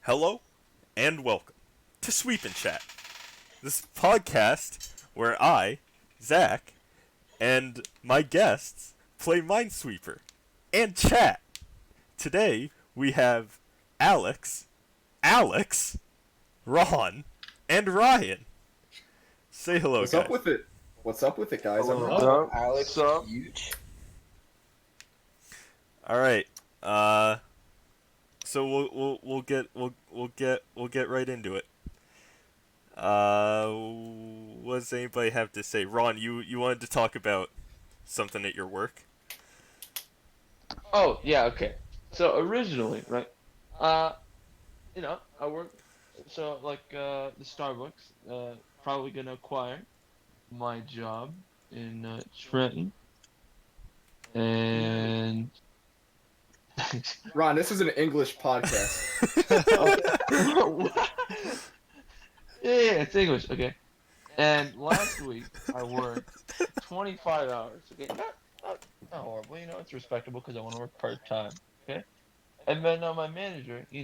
Hello and welcome to Sweep and Chat. This podcast where I, Zach, and my guests play Minesweeper and chat. Today we have Alex, Ron, and Ryan. Say hello, What's guys. up with it? What's up with it, guys? I'm What's Ron. up, Alex? Huge. All right. So we'll get right into it. What does anybody have to say? Ron, you wanted to talk about something at your work? Oh, yeah, okay. So originally, right, I work, the Starbucks, probably gonna acquire my job in Trenton, and Ron, this is an English podcast. yeah, it's English, okay. And last week I worked 25 hours, okay, not horrible, it's respectable because I want to work part-time, okay? And then my manager, he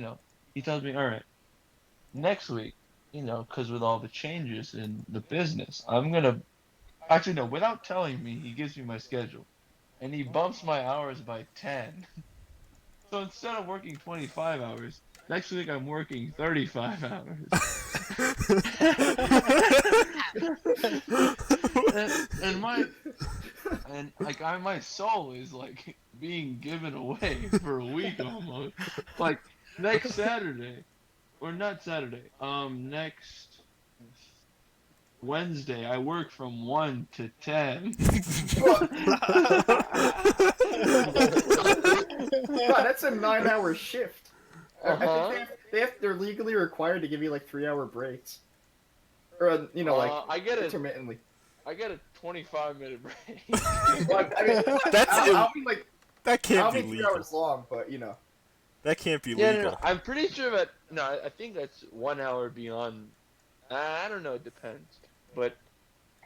tells me, all right, next week, because with all the changes in the business, actually, no, without telling me, he gives me my schedule. And he bumps my hours by 10. So instead of working 25 hours, next week I'm working 35 hours. and my soul is like being given away for a week almost. Like next Saturday, or not Saturday, next Wednesday I work from 1 to 10. God, that's a 9-hour shift. Uh-huh. I think they're legally required to give you like 3-hour breaks, or intermittently. I get a 25-minute break. Like, I mean, That's I'll be like, that can't I'll be be 3 legal. hours long, but That can't be Yeah, legal. no, I'm pretty sure that I think that's 1 hour beyond. I don't know, it depends. But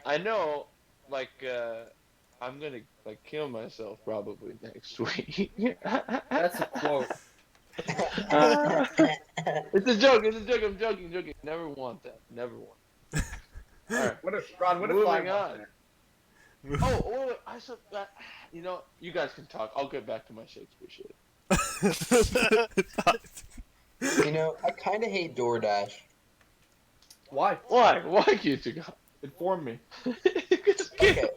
I know, I'm gonna kill myself probably next week. that's a quote. It's a joke. I'm joking. Never want that. Never want. All right. Ron, what if I Moving want on. that? Oh, I said that. You guys can talk. I'll get back to my Shakespeare shit. I kind of hate DoorDash. Why? Why can't you go? Inform me.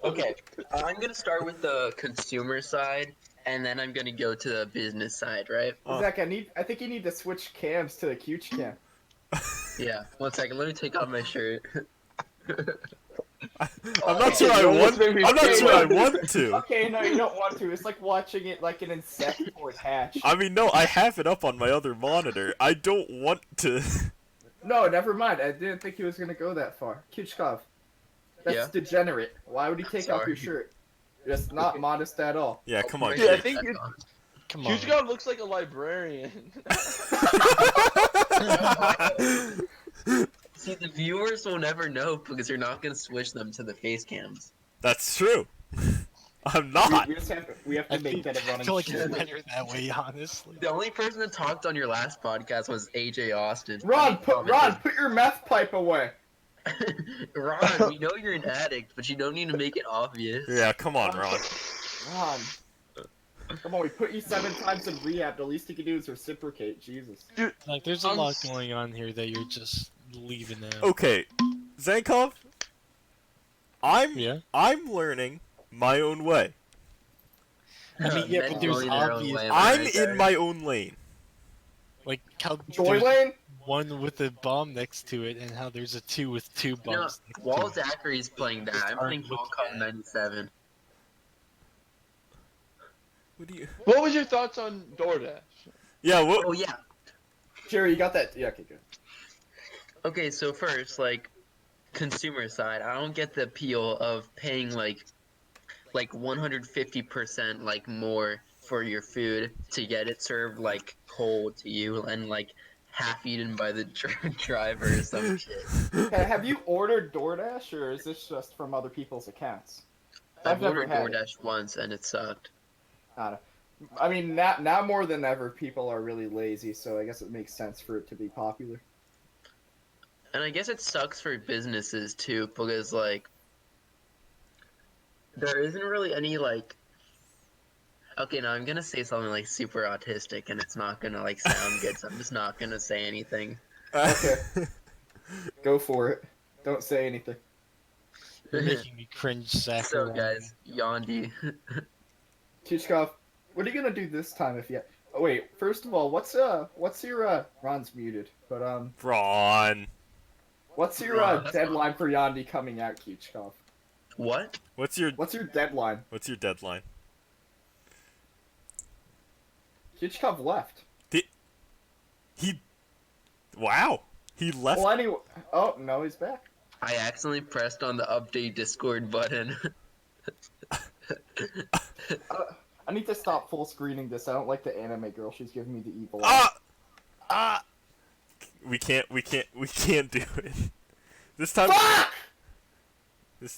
Okay. I'm gonna start with the consumer side, and then I'm gonna go to the business side, right? Zach, I think you need to switch cams to the Qch cam. Yeah. 1 second. Let me take off my shirt. I'm not sure I want. I'm not sure I want to. Okay, no, you don't want to. It's like watching it like an insectoid hatch. I mean, no, I have it up on my other monitor. I don't want to. No, never mind. I didn't think he was gonna go that far. Kuchkov. That's Yeah? degenerate. Why would he take off your shirt? Just not modest at all. Yeah, come on, Yeah, I kid. think Come on. Hugo looks like a librarian. See, the viewers will never know because you're not gonna switch them to the face cams. That's true. I'm not. We have I to make that a I running feel like it's shit. better that way, honestly. The only person that talked on your last podcast was AJ Austin. Ron, put your meth pipe away. Ron, we know you're an addict, but you don't need to make it obvious. Yeah, come on, Ron. Ron. Come on, we put you 7 times in rehab. The least you can do is reciprocate. Jesus. Like, there's a lot going on here that you're just leaving out. Okay, Zankov. Yeah? I'm learning my own way. I mean, yeah, Men but there's going their own obvious- way, I'm right in there. my own lane. Like, how Joy there's lane? one with a bomb next to it, and how there's a 2 with 2 You know, bombs next while to it. Zachary's playing that, I'm playing Hong 97. What do you? What was your thoughts on DoorDash? Yeah. Oh What? yeah. Jerry, you got that? Yeah, okay, good. Okay, so first, consumer side, I don't get the appeal of paying like 150% more for your food to get it served cold to you and half eaten by the driver or some shit. Hey, have you ordered DoorDash, or is this just from other people's accounts? I've never ordered had it. DoorDash once and it sucked. I don't know. I mean, now more than ever, people are really lazy, so I guess it makes sense for it to be popular. And I guess it sucks for businesses too, because like there isn't really any like. Okay, now I'm gonna say something like super autistic, and it's not gonna like sound good, so I'm just not gonna say anything. Okay. Go for it. Don't say anything. You're making me cringe, Zach. So guys, Yandi. Kichkov, what are you gonna do this time if you? Oh, wait. First of all, what's your Ron's muted, but Ron. what's your Ron, that's deadline for Yandi coming out, Kichkov? What? What's your deadline? What's your deadline? Kichkov left. He. Wow. He left. Well, anyway. Oh no, he's back. I accidentally pressed on the update Discord button. I need to stop full screening this. I don't like the anime girl. She's giving me the evil eye. Ah! Ah! We can't do it. This time. Fuck! This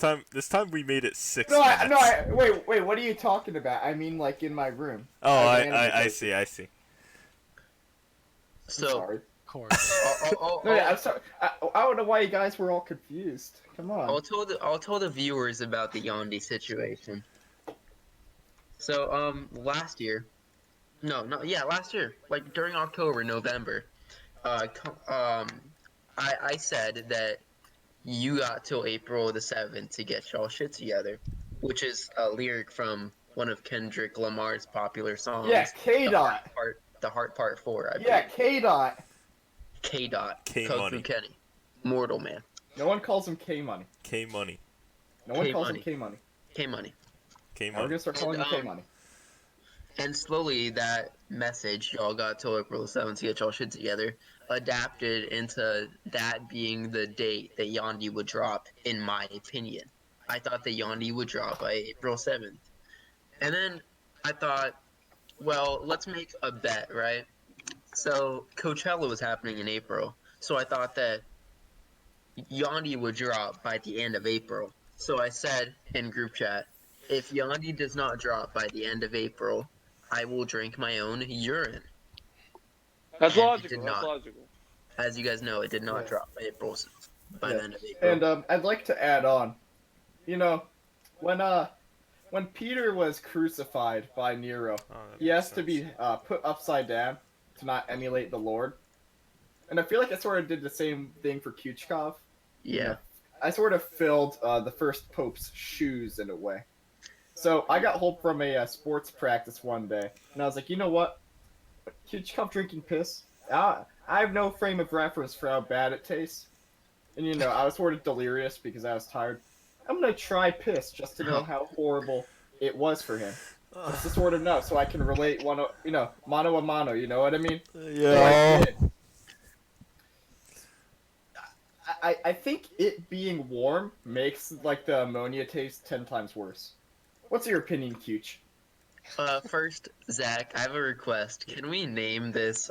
time we made it 6 No, minutes. wait. What are you talking about? I mean, like in my room. Oh, As an anime I person. see. I'm So, sorry. Of course. No, yeah, I'm sorry. I don't know why you guys were all confused. Come on. I'll tell the viewers about the Yandi situation. So, last year, last year, like during October, November, I said that you got till April the 7th to get y'all shit together, which is a lyric from one of Kendrick Lamar's popular songs. Yeah, K Dot. The Heart Part 4. Yeah, K Dot. K Dot. K Kung Money. Fu Kenny. Mortal Man. No one calls him K Money. K Money. No one K calls Money. him K Money. K Money. K We're Money. gonna start calling him K Money. And slowly that message, y'all got till April 7th to get y'all shit together, adapted into that being the date that Yandi would drop, in my opinion. I thought that Yandi would drop by April 7th. And then I thought, well, let's make a bet, right? So Coachella was happening in April, so I thought that Yandi would drop by the end of April. So I said in group chat, if Yandi does not drop by the end of April, I will drink my own urine. That's And it logical. did That's not. logical. As you guys know, it did not Yeah. drop by April by Yeah. the end of April. And I'd like to add on, you know, when Peter was crucified by Nero, Oh, that he makes has to sense. be put upside down to not emulate the Lord. And I feel like I sort of did the same thing for Kuchkov. Yeah. I sort of filled the first pope's shoes in a way. So I got home from a sports practice one day, and I was like, you know what? Kuchkov drinking piss? I have no frame of reference for how bad it tastes. And you know, I was sort of delirious because I was tired. I'm gonna try piss just to know how horrible it was for him. Just to sort of know, so I can relate mano a mano, you know what I mean? So I Yeah. did. I think it being warm makes like the ammonia taste 10 times worse. What's your opinion, Kuch? First, Zach, I have a request. Can we name this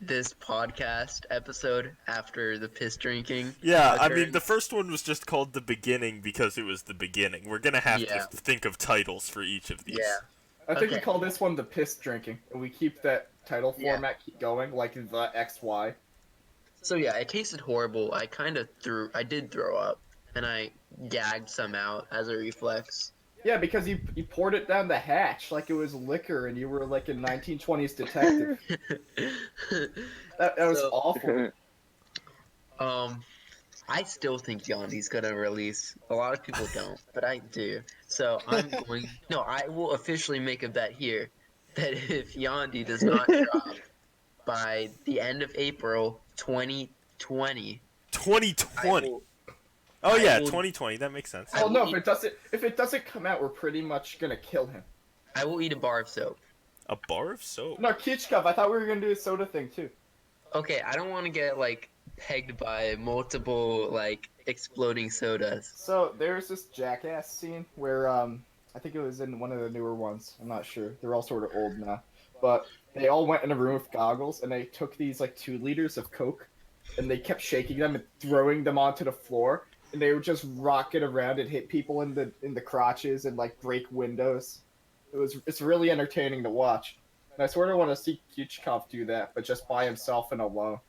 this podcast episode after the piss drinking? Yeah, I occurred? mean, the first one was just called The Beginning because it was the beginning. We're gonna have Yeah. to think of titles for each of these. Yeah. I think we Okay. call this one the piss drinking, and we keep that title Yeah. format keep going, like the XY. So yeah, it tasted horrible. I did throw up, and I gagged some out as a reflex. Yeah, because you poured it down the hatch like it was liquor, and you were like a 1920s detective. That was So- awful. I still think Yandi's gonna release. A lot of people don't, but I do. So I will officially make a bet here that if Yandi does not drop by the end of April 2020, 2020. I will- Oh I yeah, will- 2020. That makes sense. Oh no, if it doesn't come out, we're pretty much gonna kill him. I will eat a bar of soap. A bar of soap. No, Kichkov, I thought we were gonna do a soda thing too. Okay, I don't want to get like pegged by multiple like exploding sodas. So there's this Jackass scene where I think it was in one of the newer ones. I'm not sure. They're all sort of old now, but they all went in a room with goggles and they took these like 2 liters of Coke, and they kept shaking them and throwing them onto the floor, and they would just rock it around and hit people in the crotches and like break windows. It It's really entertaining to watch. And I sort of want to see Kuchkov do that, but just by himself and alone.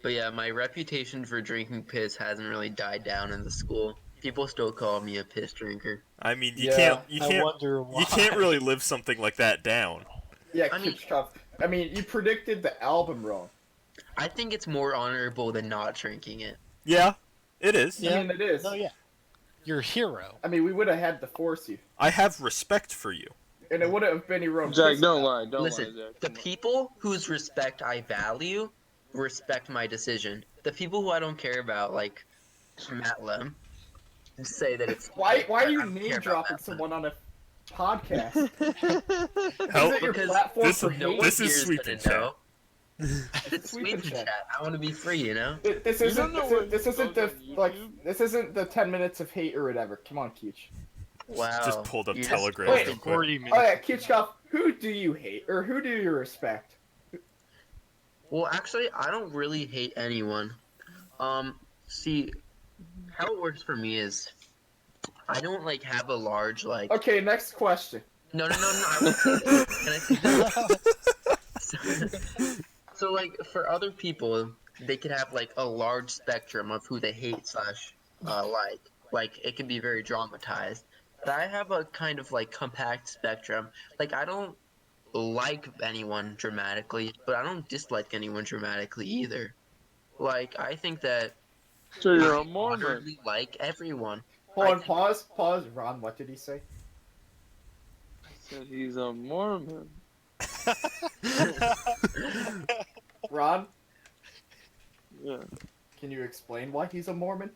But yeah, my reputation for drinking piss hasn't really died down in the school. People still call me a piss drinker. I mean, Yeah, I wonder why. you can't really live something like that down. Yeah, I mean- Kuchkov. I mean, you predicted the album wrong. I think it's more honorable than not drinking it. Yeah, it is. Yeah. I mean, it is. No, yeah. You're a hero. I mean, we would have had to force you, I have respect for you. and it wouldn't have been your own. Jack, piss. don't lie. Don't Listen, lie, Jack. the Come on. people whose respect I value respect my decision. The people who I don't care about, like Matt Lem, say that it's Why are you I don't care name about dropping that. someone on a podcast? Help. Is it your Because platform this- for No hate? one This is here sweeping gonna know. It's It's sweeping chat. I want to be free, you know. This You isn't. don't know where This it isn't goes the on like. YouTube? This isn't the 10 minutes of hate or whatever. Come on, Keech. Wow. Just pulled up You Telegram Wait. real quick. 40 minutes. Oh yeah, Keechkov. Who do you hate or who do you respect? Well, actually, I don't really hate anyone. See, how it works for me is, I don't like have a large like. Okay, next question. No. I won't say that. Can I say that? So, like, for other people, they could have like a large spectrum of who they hate slash like. Like, it can be very dramatized. But I have a kind of like compact spectrum. Like, I don't like anyone dramatically, but I don't dislike anyone dramatically either. Like, I think that So you're I a Mormon. moderately like everyone. Hold I on, think- pause. Ron, what did he say? Said he's a Mormon. Ron, Yeah. can you explain why he's a Mormon?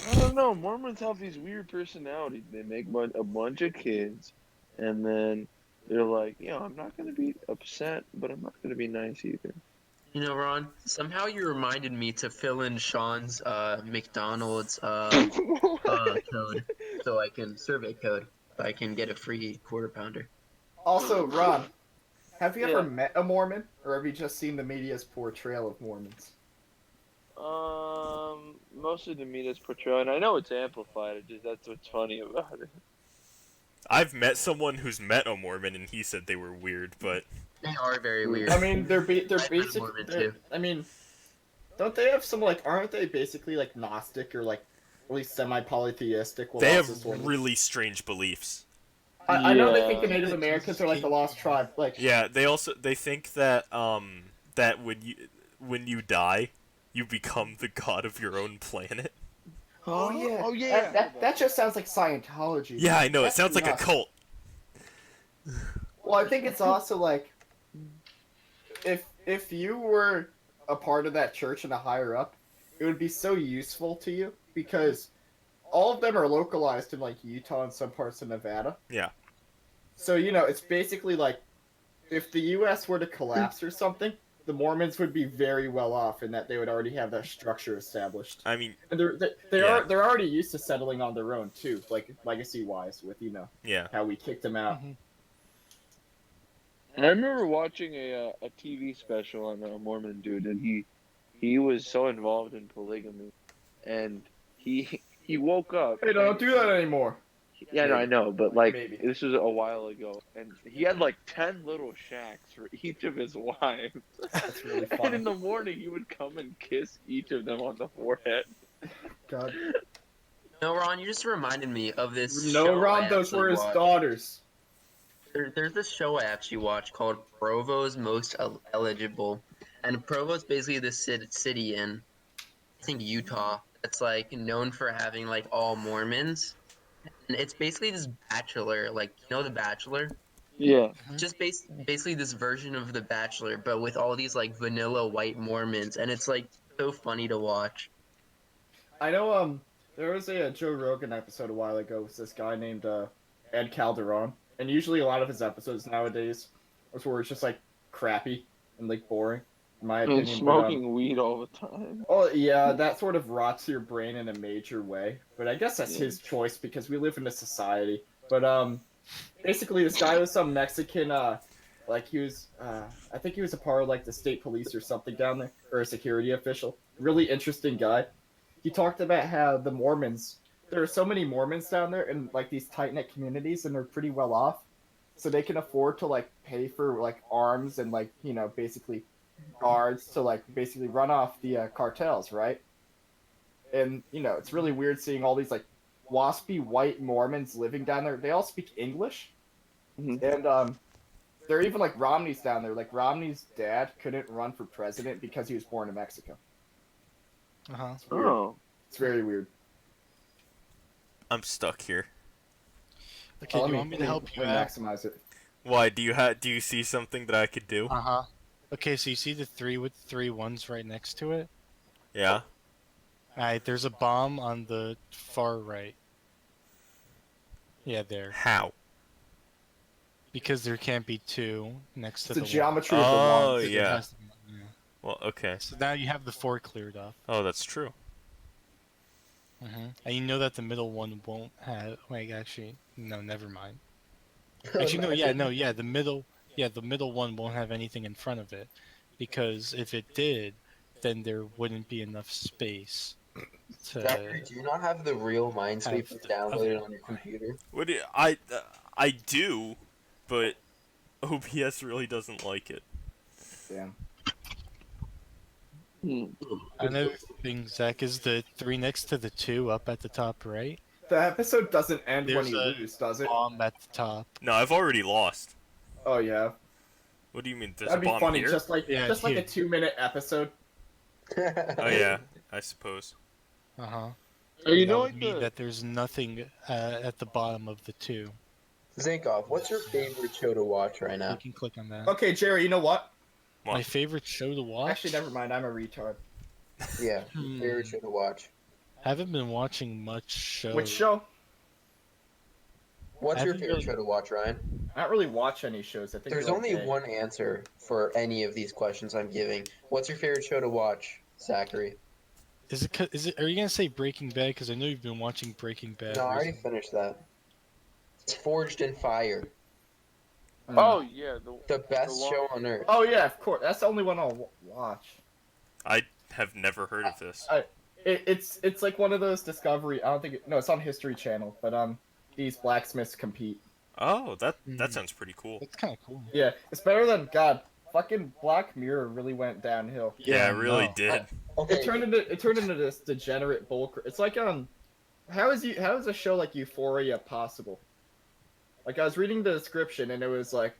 I don't know. Mormons have these weird personalities. They make a bunch of kids, and then they're like, I'm not gonna be upset, but I'm not gonna be nice either. You know, Ron, somehow you reminded me to fill in Sean's McDonald's code, so I can survey code, so I can get a free quarter pounder. Also, Ron, have you ever Yeah. met a Mormon, or have you just seen the media's portrayal of Mormons? Most of the media's portrayal, and I know it's amplified. That's what's funny about it. I've met someone who's met a Mormon and he said they were weird, but They are very weird. I mean, they're I've met a basic. Mormon, they're- too. I mean, don't they have some like? Aren't they basically like Gnostic or like at least semi-polytheistic? they have Lost Mormons? really strange beliefs. I know they Yeah. think the Native Americans are like the lost tribe. Like, Yeah, they think that that when you die, you become the god of your own planet. oh yeah, Oh yeah. That just sounds like Scientology. Yeah, I know. It That's sounds like a nuts. cult. Well, I think it's also like if you were a part of that church and a higher up, it would be so useful to you because all of them are localized in like Utah and some parts of Nevada. Yeah. So it's basically like if the U.S. were to collapse or something, the Mormons would be very well off in that they would already have that structure established. I mean, And Yeah. they're already used to settling on their own too, like legacy wise with yeah. how we kicked them out. I remember watching a TV special on a Mormon dude, and he was so involved in polygamy, and he woke up. Hey, don't do that anymore. Yeah, no, I know, but like Maybe. this was a while ago, and he had like 10 little shacks for each of his wives. That's really And funny. in the morning, he would come and kiss each of them on the forehead. God. No, Ron, you just reminded me of this. No, show Ron, I those actually were his watched. daughters. There's this show I actually watched called Provo's Most Eligible, and Provo's basically this city in, I think, Utah that's like known for having like all Mormons, and it's basically this bachelor, like The Bachelor, Yeah. just basically this version of The Bachelor, but with all these like vanilla white Mormons, and it's like so funny to watch. I know. There was a Joe Rogan episode a while ago with this guy named Ed Calderon, and usually a lot of his episodes nowadays is where it's just like crappy and like boring, in my And opinion. smoking weed all the time. Oh yeah, that sort of rots your brain in a major way. But I guess that's Yeah. his choice because we live in a society. But basically this guy was some Mexican like he was I think he was a part of like the state police or something down there, or a security official. Really interesting guy. He talked about how the Mormons there are so many Mormons down there and like these tight knit communities, and they're pretty well off, so they can afford to like pay for like arms and like basically guards to like basically run off the cartels, right? And it's really weird seeing all these like waspy white Mormons living down there. They all speak English, Mhm. and there are even like Romney's down there. Like Romney's dad couldn't run for president because he was born in Mexico. Uh huh. It's weird. Oh. It's very weird. I'm stuck here. Okay, do you want me to help you let me out? maximize it. Why do you see something that I could do? Uh huh. Okay, so you see the 3 with 3 ones right next to it? Yeah. Alright, there's a bomb on the far right. Yeah, there. How? Because there can't be 2 next to It's the the one. geometry of the Oh, ones. It yeah. has to be, yeah. Well, okay. So now you have the 4 cleared off. Oh, that's true. And you know that the middle one won't have. Wait, actually, no, never mind. Actually, the middle one won't have anything in front of it, because if it did, then there wouldn't be enough space to. Zachary, do you not have the real Minesweeper Have the downloaded other on your computer? What do I do, but OBS really doesn't like it. Damn. Hmm. Another thing, Zach, is the 3 next to the 2 up at the top right. The episode doesn't end when There's you a lose, does it? Bomb at the top. No, I've already lost. Oh yeah. What do you mean? There's That'd a be bomb funny, here? just like Yeah, a here. 2-minute episode. Oh yeah, I suppose. Uh huh. Are you That know would like mean the that there's nothing at the bottom of the 2. Zinkov, what's your favorite show to watch right You now? can click on that. Okay, Jerry, you know what? What? My favorite show to watch. Actually, never mind. I'm a retard. Yeah, Hmm. favorite show to watch. Haven't been watching much show. Which show? What's I your haven't favorite really- show to watch, Ryan? I don't really watch any shows. I think There's they're only okay. one answer for any of these questions I'm giving. What's your favorite show to watch, Zachary? Is it? Is it? Are you gonna say Breaking Bad? Because I know you've been watching Breaking Bad. No, I already recently. finished that. It's Forged in Fire, Oh yeah, the best long- show on earth. Oh yeah, of course. That's the only one I'll watch. I have never heard of this. It's like one of those Discovery. I don't think. No, it's on History Channel. But these blacksmiths compete. Oh, that Hmm. sounds pretty cool. That's kind of cool. Yeah, it's better than God. Fucking Black Mirror really went downhill. Yeah, it really no. did. Okay, It turned into this degenerate bull. It's like how is a show like Euphoria possible? Like I was reading the description and it was like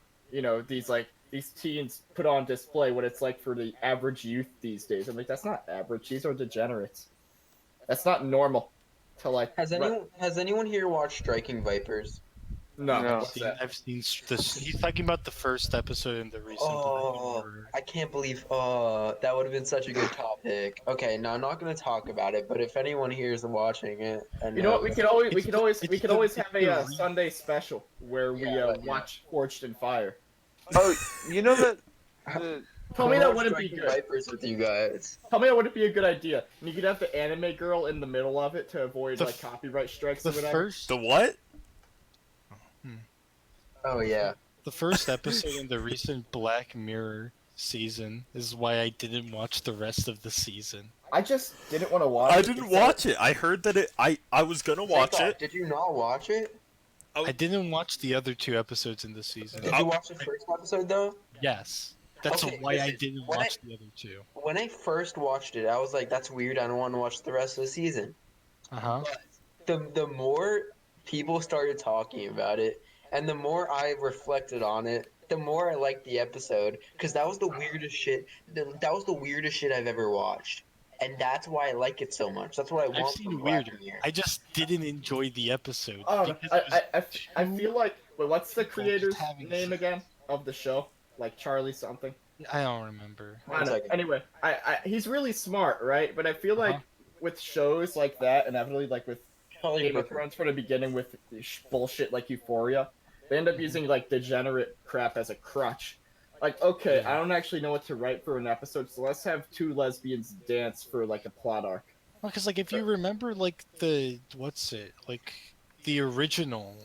these teens put on display what it's like for the average youth these days. I'm like, that's not average. These are degenerates. That's not normal. To like. has anyone here watched Striking Vipers? No. No. What's that? I've seen this. He's talking about the first episode in the recent. Oh, I can't believe. Oh, that would have been such a good topic. Okay, now I'm not gonna talk about it, but if anyone here is watching it, and You know what? We could always It's the- have a Sunday special where we Yeah, but yeah. watch Forged in Fire. Oh, you know that the Tell me I'll that watch wouldn't be Striking good. Vipers with you guys. Tell me that wouldn't be a good idea. And you could have the anime girl in the middle of it to avoid The like f- copyright strikes The or whatever. first, The what? Oh yeah. the first episode in the recent Black Mirror season is why I didn't watch the rest of the season. I just didn't want to watch. I it. didn't It's watch it. I heard that I was gonna watch Zinkov, it. Did you not watch it? Oh. I didn't watch the other 2 episodes in the season. Did you watch the first episode though? Yes, that's Okay, why I listen, didn't when watch the other 2. When I first watched it, I was like, "That's weird. I don't want to watch the rest of the season." Uh huh. The more people started talking about it, and the more I reflected on it, the more I liked the episode because that was the weirdest shit. That was the weirdest shit I've ever watched, and that's why I like it so much. That's what I I've want seen from Black weirder. Mirror. I just didn't enjoy the episode. Oh, because it was I feel like. Wait, what's the people creator's just having name sex. again of the show? Like Charlie something. I don't remember. I don't know. second. Anyway, he's really smart, right? But I feel like Uh-huh. with shows like that, and inevitably like with Charlie Game of Brooker. Thrones from the beginning with bullshit like Euphoria, they end up using like degenerate crap as a crutch. Like, okay, I don't actually know what to write for an episode, so let's have 2 lesbians dance for like a plot arc. Well, because like if you remember like the like the original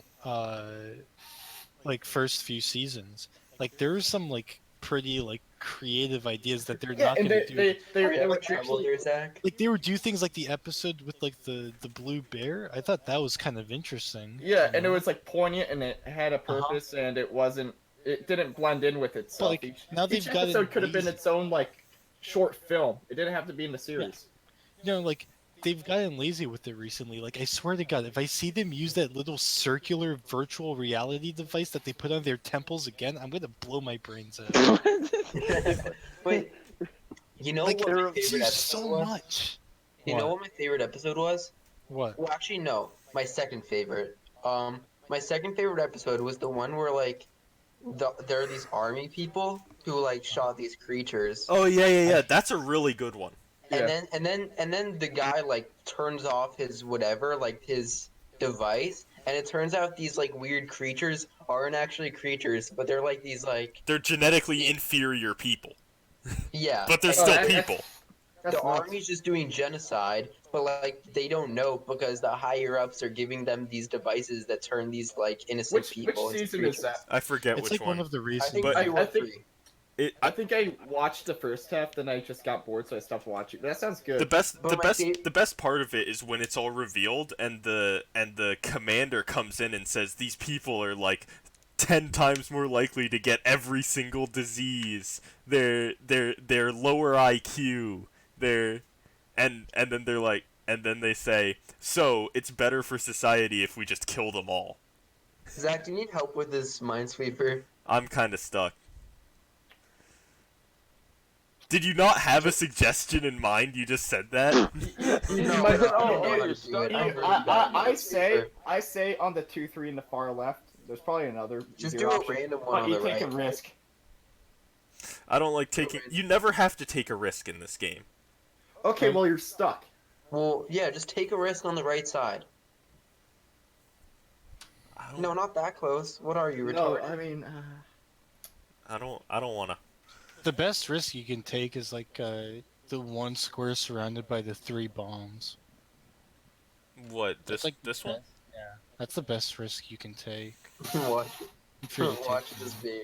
like first few seasons, like there was some like pretty like creative ideas that they're Yeah, not and gonna they do. they they, Are you they having were trouble actually there, Zach? Like they would do things like the episode with like the blue bear. I thought that was kind of interesting. yeah, you and it know? was like poignant and it had a purpose and it didn't blend in with itself. like, Each now each they've gotten episode could have been lazy. its own like short film. It didn't have to be in the series. Like they've gotten lazy with it recently. Like I swear to God, if I see them use that little circular virtual reality device that they put on their temples again, I'm gonna blow my brains out. Wait, you know Like what my it's favorite used episode so was? much. You know what my favorite episode was? What? Well, actually, no. My second favorite. My second favorite episode was the one where like there are these army people who like shot these creatures, Oh yeah. That's a really good one. and Yeah. then the guy like turns off his whatever, like his device, and it turns out these like weird creatures aren't actually creatures, but they're like these like They're genetically inferior people, yeah. but they're and Oh, still that- people. That's the nuts. army's just doing genocide, but like they don't know because the higher ups are giving them these devices that turn these like innocent Which people into season is creatures. that? I forget It's which like one. one of the I recent. think But- two I or think- three. I think I watched the first half, then I just got bored, so I stopped watching. That sounds good. But The best part of it is when it's all revealed and the commander comes in and says these people are like 10 times more likely to get every single disease. They're lower IQ. And then they're like, and then they say, so it's better for society if we just kill them all. Zach, do you need help with this minesweeper? I'm kind of stuck. Did you not have a suggestion in mind? You just said that. No, My- I don't oh, know how you're to do stuck. it. I'm really I, bad at I, I say minesweeper. I say on the 2-3 in the far left. There's probably another. Just easier do a option, random one but on you the take right. a risk. I don't like taking. You never have to take a risk in this game. Okay, well you're stuck. Well, yeah, just take a risk on the right side. I don't. No, not that close. What are you, No, retarded? I mean, I don't want to. The best risk you can take is like the one square surrounded by the 3 bombs. What That's this like this one? Yeah, that's the best risk you can take. What? If you're the Watch tank. this be.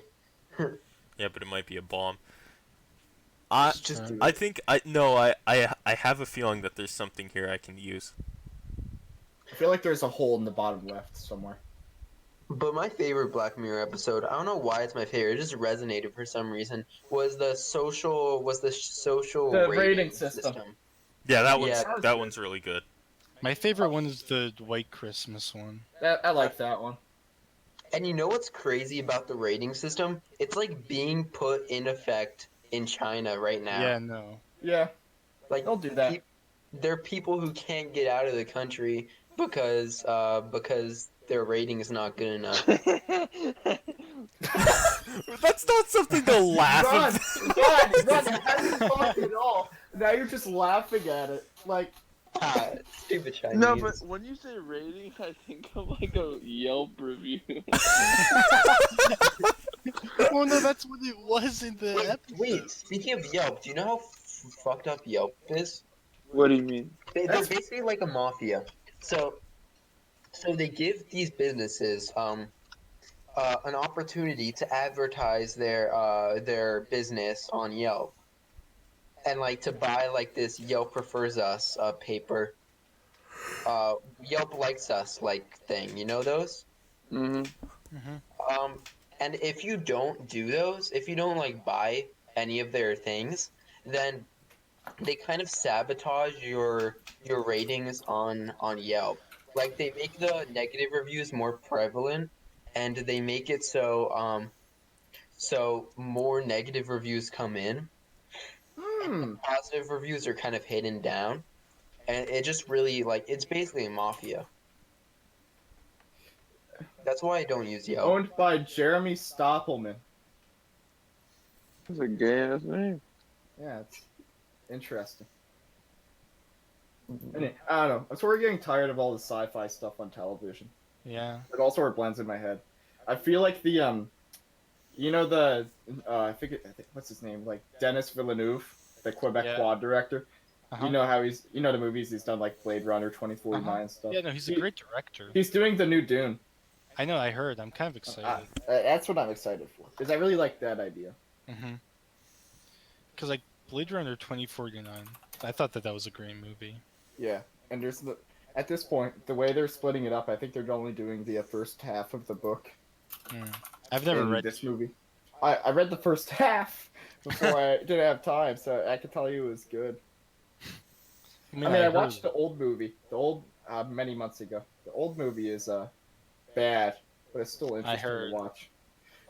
Yeah, but it might be a bomb. I Just do I it. think I have a feeling that there's something here I can use. I feel like there's a hole in the bottom left somewhere. But my favorite Black Mirror episode, I don't know why it's my favorite, it just resonated for some reason, was the social The rating system. Yeah, that one's Yeah. that one's really good. My favorite one is the White Christmas one. I like that one. And you know what's crazy about the rating system? It's like being put in effect in China right now. Yeah, no. Yeah, Like they'll do that. there are people who can't get out of the country because their rating is not good enough. That's not something to laugh Run, at. run! How do you talk at all? Now you're just laughing at it. Like, Ah, stupid Chinese. No, but when you say rating, I think of like a Yelp review. Oh no, that's what it was in the episode. Wait, speaking of Yelp, do you know how fucked up Yelp is? What do you mean? They're basically like a mafia. So they give these businesses an opportunity to advertise their business on Yelp, and like to buy like this Yelp prefers us paper, Yelp likes us like thing. You know those? Mm-hmm. And if you don't do those, if you don't like buy any of their things, then they kind of sabotage your ratings on Yelp. Like they make the negative reviews more prevalent, and they make it so so more negative reviews come in. Positive reviews are kind of hidden down, and it just really like it's basically a mafia. That's why I don't use Yelp. owned by Jeremy Stoppelman. That's a gay ass name. Yeah, it's interesting. Anyway, I don't know. I'm sort of getting tired of all the sci-fi stuff on television. Yeah. It all sort of blends in my head. I feel like the you know the I think what's his name, like Denis Villeneuve, the Quebec Yeah. quad director. Uh-huh. You know how the movies he's done, like Blade Runner 2049 Uh-huh. and stuff. Yeah, no, he's a great director. He's doing the new Dune. I know, I heard. I'm kind of excited. That's what I'm excited for because I really like that idea. Mm-hmm. because like Blade Runner 2049, I thought that was a great movie. Yeah, and at this point, the way they're splitting it up, I think they're only doing the first half of the book. I've never in read this movie. I read the first half before I didn't have time, so I can tell you it was good. I watched the old movie, many months ago. The old movie is bad, but it's still interesting to watch.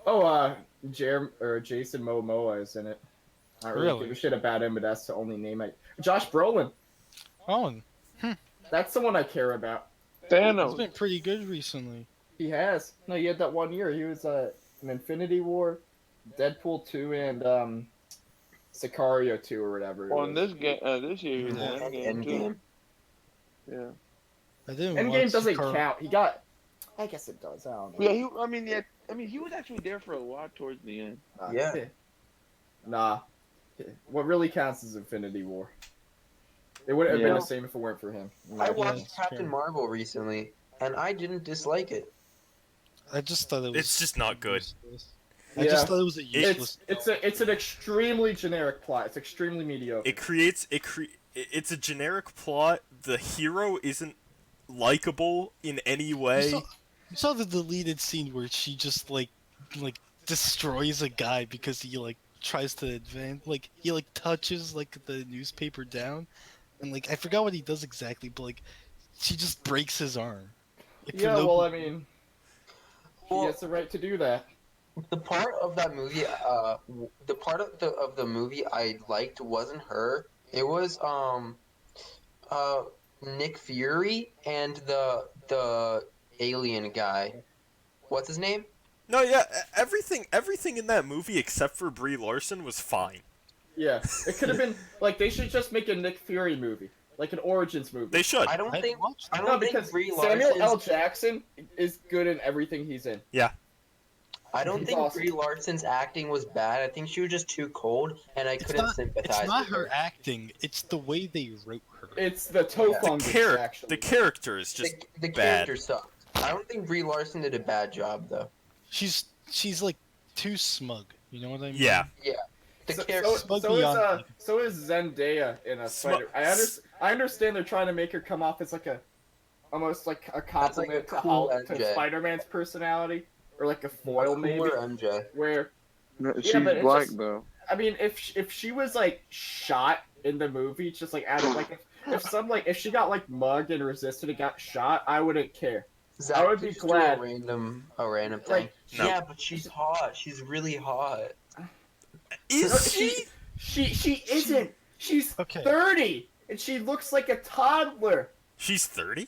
Oh, Jason Momoa is in it. I don't really give a shit about him, but that's the only name Josh Brolin. Oh, that's the one I care about. Thanos. He's been pretty good recently. He has. No, he had that one year. He was in Infinity War, Deadpool 2, and Sicario 2 or whatever. Well, in this game, this year he was in Endgame. too. Yeah. I didn't. Endgame doesn't count. He got. I guess it does. I don't know. Yeah, he was actually there for a lot towards the end. Yeah. Nah. What really counts is Infinity War. It wouldn't have been the same if it weren't for him. I watched Captain Marvel recently, and I didn't dislike it. I just thought it was. It's just not good. I just thought it was a useless. It's an extremely generic plot. It's extremely mediocre. It's a generic plot. The hero isn't likable in any way. You saw the deleted scene where she just like destroys a guy because he like tries to advance, like he like touches like the newspaper down, and like I forgot what he does exactly, but like she just breaks his arm. Like, yeah, I mean, he has the right to do that. The part of that movie, the part of the movie I liked wasn't her. It was Nick Fury and the alien guy. What's his name? No, yeah, everything in that movie except for Brie Larson was fine. Yeah, it could have been like they should just make a Nick Fury movie, like an Origins movie. They should. I don't think because Brie Samuel L. Larson's, Jackson is good in everything he's in. Yeah. I don't He's think awesome. Brie Larson's acting was bad. I think she was just too cold, and I couldn't sympathize. It's not with her acting. It's the way they wrote her. It's the toe fungus, actually. The character is just the bad. character sucked. I don't think Brie Larson did a bad job though. She's like too smug. You know what I mean? Yeah. Yeah. The So character. is Zendaya in a Spider. I understand they're trying to make her come off as like almost like a compliment That's like a cool to MJ. Spider-Man's personality, or like a foil maybe. Cooler MJ. Where No, she's but it's black just- though. I mean, if she was like shot in the movie, just like out of like if she got like mugged and resisted and got shot, I wouldn't care. Zach, I would be please do glad. A random thing. Like, No. Yeah, but she's hot. She's really hot. Is she? She isn't. She's Okay. 30 and she looks like a toddler. She's 30?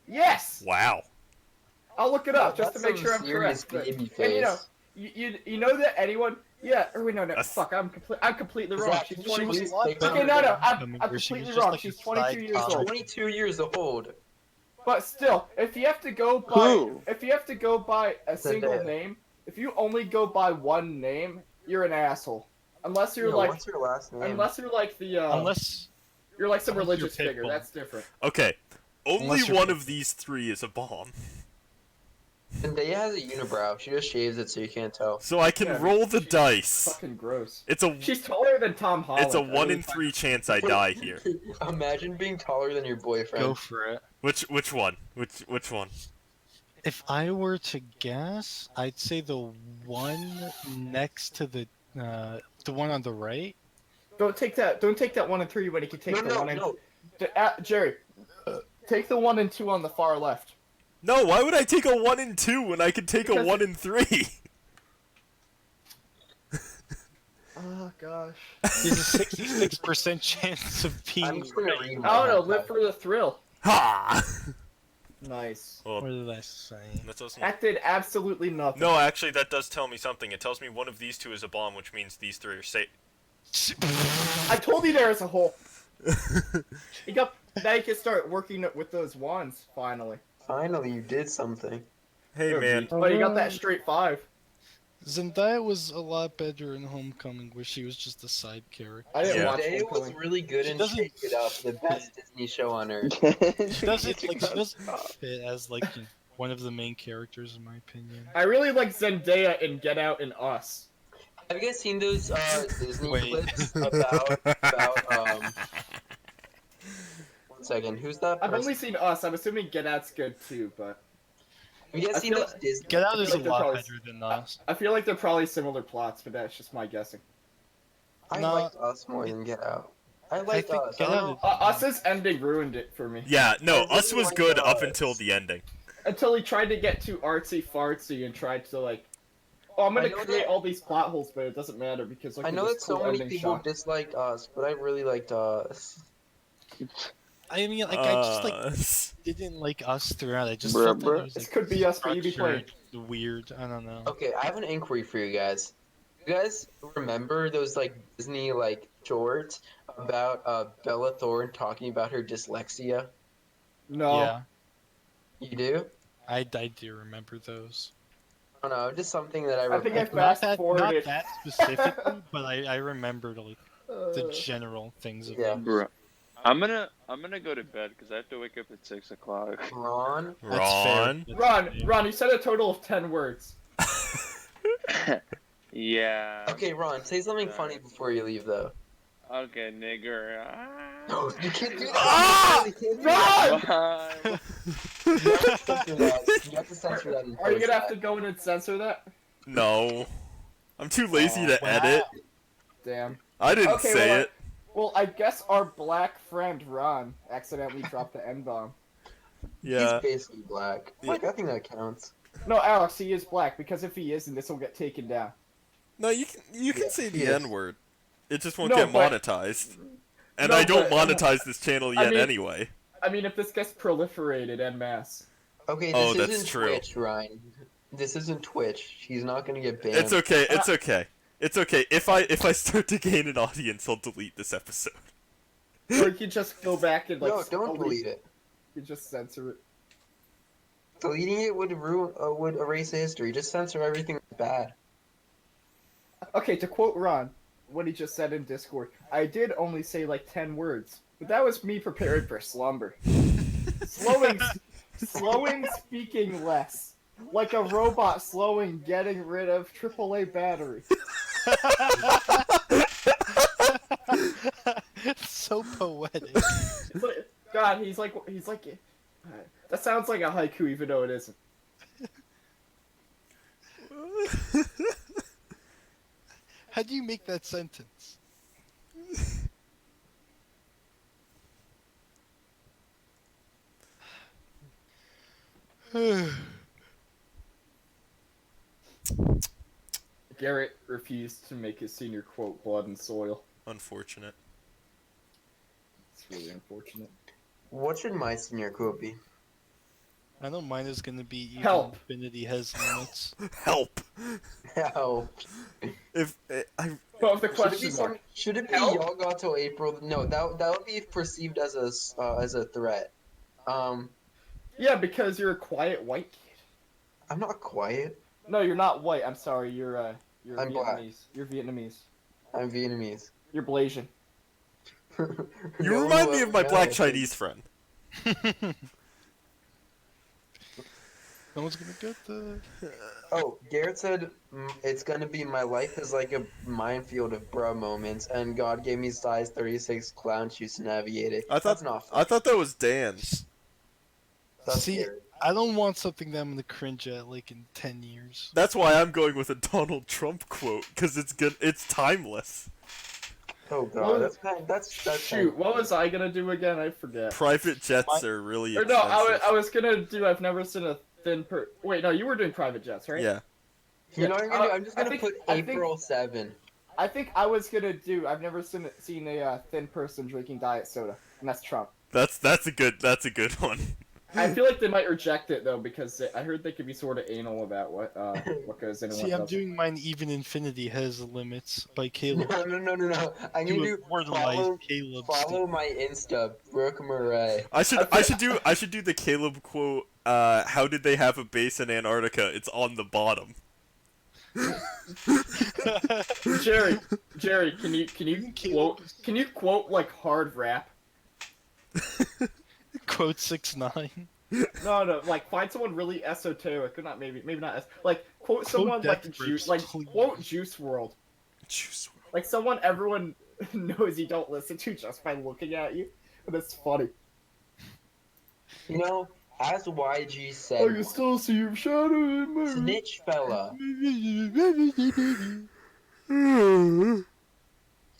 Yes. Wow. I'll look it up just to That's make sure I'm some serious correct. baby And you know, face. you know that anyone? Yeah. Or wait, no. That's- Fuck, I'm completely wrong. Zach, She's can you 22. please take Okay, her no, down? I'm Where she was completely just wrong. like a She's 22 side years comment. old. 22 years old. But still, if you have to go by Who? a single Zendaya. name, if you only go by one name, you're an asshole. Unless you're No, like, what's her last name? unless you're like the, Unless you're like some unless religious you're figure. Pitbull. That's different. Okay. Only Unless you're one Pitbull. of these three is a bomb. Zendaya has a unibrow. She just shaves it so you can't tell. So I can Yeah, roll the she's dice. Fucking gross. It's a She's taller than Tom Holland. it's a I 1 really in 3 chance I die here. Imagine being taller than your boyfriend. go for it. Which one? Which one? If I were to guess, I'd say the one next to the one on the right. Don't take that 1 and 3 when you can take the 1 and no. Jerry. Take the 1 and 2 on the far left. No, why would I take a 1 in 2 when I could take a Because- 1 in 3? Oh gosh. There's a 66% chance of I'm being just gonna right. read I my don't know. head. Live for the thrill. Ha! Nice. Well, What did I say? that doesn't. That did absolutely nothing. No, actually, that does tell me something. It tells me one of these two is a bomb, which means these three are safe. I told you there was a hole. Now you can start working with those wands finally. Finally, you did something. Hey, man. Oh, you got that straight 5. Zendaya was a lot better in Homecoming, where she was just a side character. I didn't Yeah. watch Zendaya was Homecoming. really good She in doesn't- Shake It Up, the best Disney show on earth. She doesn't fit as like one of the main characters, in my opinion. I really like Zendaya in Get Out and Us. Have you guys seen those Disney Wait. clips about 1 second, who's that I've person? only seen Us. I'm assuming Get Out's good too, but Have you guys I seen feel those Disney? Get Out I is feel a like they're lot probably- better than Us. I feel like they're probably similar plots, but that's just my guessing. I No, liked Us more than Get Out. I liked think Us. I Get don't Out know. is- Us's ending ruined it for me. Yeah, no, I Us really was like good up Us. until the ending. Until he tried to get too artsy fartsy and tried to like, oh, I'm gonna I know create that- all these plot holes, but it doesn't matter because look I at know this that so cool many ending people shot. disliked Us, but I really liked Us. I mean, like, I just like Us. didn't like Us throughout. I just Bruh, felt that bruh. it was This like could be Us, but you be playing. structured, weird. I don't know. Okay, I have an inquiry for you guys. You guys remember those like Disney like shorts about Bella Thorne talking about her dyslexia? No. Yeah, You do? I do remember those. I don't know, just something that I I think I remember. Not fast forwarded. that specifically, but I remembered like the Uh, general things of Yeah. them. Bro, I'm gonna go to bed because I have to wake up at 6 o'clock. Ron? That's fair. Ron. That's Ron, fair. Ron, you said a total of 10 words. Yeah. Okay, Ron, say something funny before you leave though. Okay, nigger. No, you can't do that. Ah! You can't do that. Bye. You have to censor that. You have to censor that. in Are you gonna have post. to go in and censor that? No. I'm too lazy to wow. edit. Damn. I didn't Okay, say well, it. Well, I guess our black friend Ron accidentally dropped the N-bomb. Yeah. He's basically black. Like, I think that counts. No, Alex, he is black, because if he isn't, this will get taken down. No, you can Yeah, say the yes. N word. It just won't No, get but- monetized. And No, I don't but- monetize this channel I yet mean- anyway. I mean, if this gets proliferated en masse. Okay, Oh, this that's isn't true. Twitch, Ryan. This isn't Twitch. He's not gonna get banned. It's okay. It's okay. It's okay. If I start to gain an audience, I'll delete this episode. Or you can just go back and, like, No, don't delete it. You can just censor it. Deleting it would would erase history. Just censor everything bad. Okay, to quote Ron, what he just said in Discord, I did only say like 10 words, but that was me preparing for slumber. Slowing speaking less. Like a robot slowing getting rid of AAA battery. It's so poetic. It's like, God, he's like, that sounds like a haiku even though it isn't. How do you make that sentence? Garrett refused to make his senior quote blood and soil. Unfortunate. It's really unfortunate. What should my senior quote be? I know mine is gonna be even Help. infinity has limits. Help. Help. If I But with the Should it be question some? mark. Should it be Help? y'all got till April? No, that would be perceived as a threat. Yeah, because you're a quiet white kid. I'm not quiet. No, you're not white. I'm sorry. You're I'm Vietnamese. black. You're Vietnamese. I'm Vietnamese. You're Blasian. you No remind one me will of my ever black know. Chinese friend. No one's gonna get the. Oh, Garrett said it's gonna be my life is like a minefield of bruh moments, and God gave me size 36 clown shoes to navigate it. I thought That's not fun. I thought that was Dan's. That's See, Garrett. I don't want something that I'm gonna cringe at like in 10 years. That's why I'm going with a Donald Trump quote because it's good. It's timeless. Oh Well, God, that's Shoot, what was I gonna do again? I forget. Private jets My- are really Or expensive. no, I was gonna do. I've never seen a thin per. Wait, no, you were doing private jets, right? Yeah. You know what I'm gonna do? I'm just I gonna think- put I think- April 7. I think I was gonna do. I've never seen a thin person drinking diet soda, and that's Trump. That's a good one. I feel like they might reject it though because I heard they could be sort of anal about what goes in and See, what I'm doesn't. doing mine even infinity has limits by Caleb. No. I need To to immortalize follow, Caleb's follow my Insta, Brooke Murray. I should do the Caleb quote. How did they have a base in Antarctica? It's on the bottom. Jerry, can you quote like hard rap? Quote 6ix9ine. No, like find someone really esoteric, or not maybe not like quote someone like Death Juice, Grips, like please. quote Juice World. Juice WRLD. Like someone everyone knows you don't listen to just by looking at you. But it's funny. You know, as YG said, still see your shadow in my snitch fella.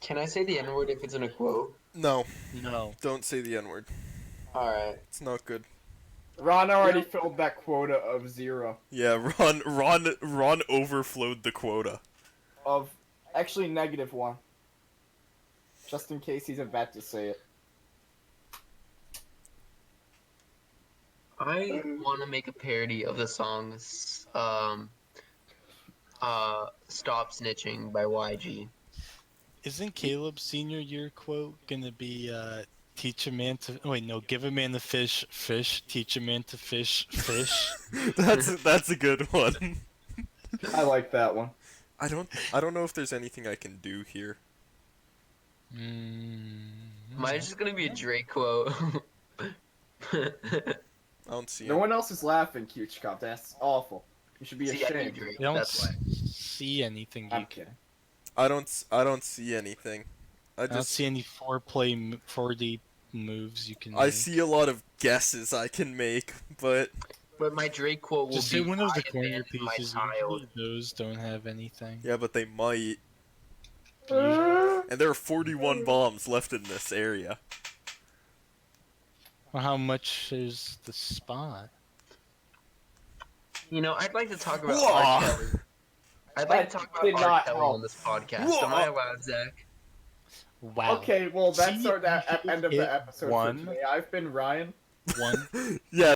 Can I say the N word if it's in a quote? No, No. don't say the N word. Alright. It's not good. Ron already filled that quota of 0. Yeah, Ron overflowed the quota. Of actually -1. Just in case he's about to say it. I want to make a parody of the song Stop Snitching by YG. Isn't Caleb's senior year quote gonna be teach a man to wait, no, give a man to fish, fish, teach a man to fish, fish? That's a good one. I like that one. I don't know if there's anything I can do here. Mine's just gonna be a Drake quote. I don't see No it. one else is laughing, Cutie Cop. That's awful. You should be See, I do ashamed. Drake, I don't that's why. see anything. I'm kidding. I don't see anything. I don't see any 4D moves you can I make. see a lot of guesses I can make, but But my Drake quote will Just be say one of the I corner abandoned my pieces. child. Usually those don't have anything. yeah, but they might. Usually- And there are 41 bombs left in this area. Well, how much is the spot? You know, I'd like to talk about Whoa. R. Kelly. I'd like to talk That did about R. not Kelly help. on this podcast. Whoa. Am I allowed, Zach? Wow. Okay, well that's See, our end of hit the episode one. for today. I've been Ryan. One. Yeah,